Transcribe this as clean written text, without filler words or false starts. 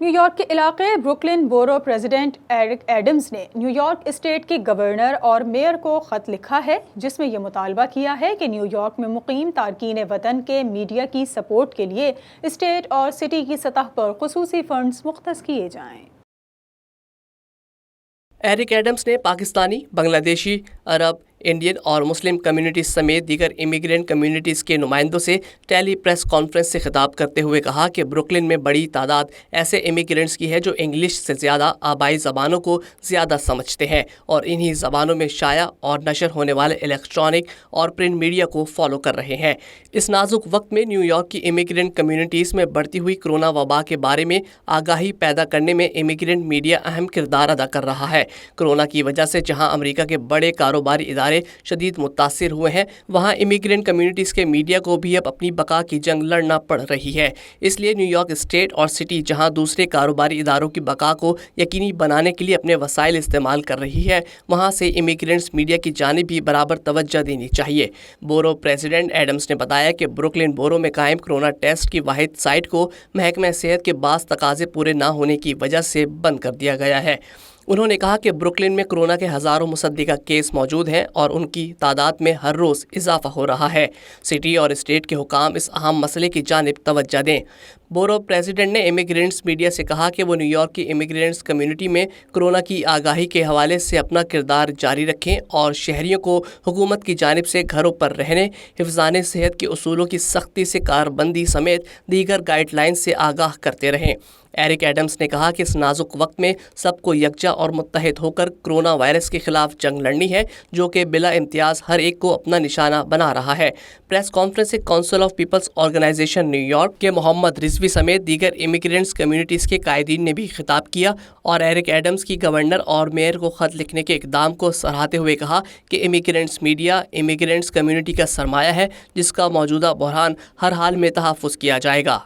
New York کے علاقے Brooklyn borough president Eric Adams نے نیو یارک اسٹیٹ کے گورنر اور میئر کو خط لکھا ہے جس میں یہ مطالبہ کیا ہے کہ نیو یارک میں مقیم تارکین وطن کے میڈیا کی سپورٹ کے لیے اسٹیٹ اور سٹی کی سطح پر خصوصی فنڈز مختص کیے جائیں۔ ایرک ایڈمز نے پاکستانی، بنگلہ دیشی، عرب، انڈین اور مسلم کمیونٹیز سمیت دیگر امیگرینٹ کمیونٹیز کے نمائندوں سے ٹیلی پریس کانفرنس سے خطاب کرتے ہوئے کہا کہ بروکلن میں بڑی تعداد ایسے امیگرینٹس کی ہے جو انگلش سے زیادہ آبائی زبانوں کو زیادہ سمجھتے ہیں اور انہی زبانوں میں شائع اور نشر ہونے والے الیکٹرانک اور پرنٹ میڈیا کو فالو کر رہے ہیں۔ اس نازک وقت میں نیو یارک کی امیگرینٹ کمیونٹیز میں بڑھتی ہوئی کرونا وبا کے بارے میں آگاہی پیدا کرنے میں امیگرینٹ میڈیا اہم کردار ادا کر رہا ہے۔ کرونا کی وجہ سے جہاں امریکہ کے بڑے کاروباری ادارے شدید متاثر ہوئے ہیں، وہاں امیگرینٹ کمیونٹیز کے میڈیا کو بھی اب اپنی بقا کی جنگ لڑنا پڑ رہی ہے۔ اس لیے نیو یارک اسٹیٹ اور سٹی جہاں دوسرے کاروباری اداروں کی بقا کو یقینی بنانے کے لیے اپنے وسائل استعمال کر رہی ہے، وہاں سے امیگرینٹس میڈیا کی جانب بھی برابر توجہ دینی چاہیے۔ بورو پریزیڈنٹ ایڈمز نے بتایا کہ بروکلن بورو میں قائم کرونا ٹیسٹ کی واحد سائٹ کو محکمہ صحت کے بعض تقاضے پورے نہ ہونے کی وجہ سے بند کر دیا گیا ہے۔ انہوں نے کہا کہ بروکلن میں کرونا کے ہزاروں مصدقہ کیس موجود ہیں اور ان کی تعداد میں ہر روز اضافہ ہو رہا ہے۔ سٹی اور اسٹیٹ کے حکام اس اہم مسئلے کی جانب توجہ دیں۔ بورو پریزیڈنٹ نے امیگرینٹس میڈیا سے کہا کہ وہ نیو یارک کی امیگرینٹس کمیونٹی میں کرونا کی آگاہی کے حوالے سے اپنا کردار جاری رکھیں اور شہریوں کو حکومت کی جانب سے گھروں پر رہنے، حفظان صحت کے اصولوں کی سختی سے کاربندی سمیت دیگر گائیڈ لائن سے آگاہ کرتے رہیں۔ ایرک ایڈمز نے کہا کہ اس نازک وقت میں سب کو یکجا اور متحد ہو کر کرونا وائرس کے خلاف جنگ لڑنی ہے جو کہ بلا امتیاز ہر ایک کو اپنا نشانہ بنا رہا ہے۔ پریس کانفرنس سے council of people's organization New York کے محمد رضوی سمیت دیگر امیگرینٹس کمیونٹیز کے قائدین نے بھی خطاب کیا اور ایرک ایڈمز کی گورنر اور میئر کو خط لکھنے کے اقدام کو سراہتے ہوئے کہا کہ امیگرینٹس میڈیا امیگرینٹس کمیونٹی کا سرمایہ ہے جس کا موجودہ بحران ہر حال میں تحفظ کیا جائے گا۔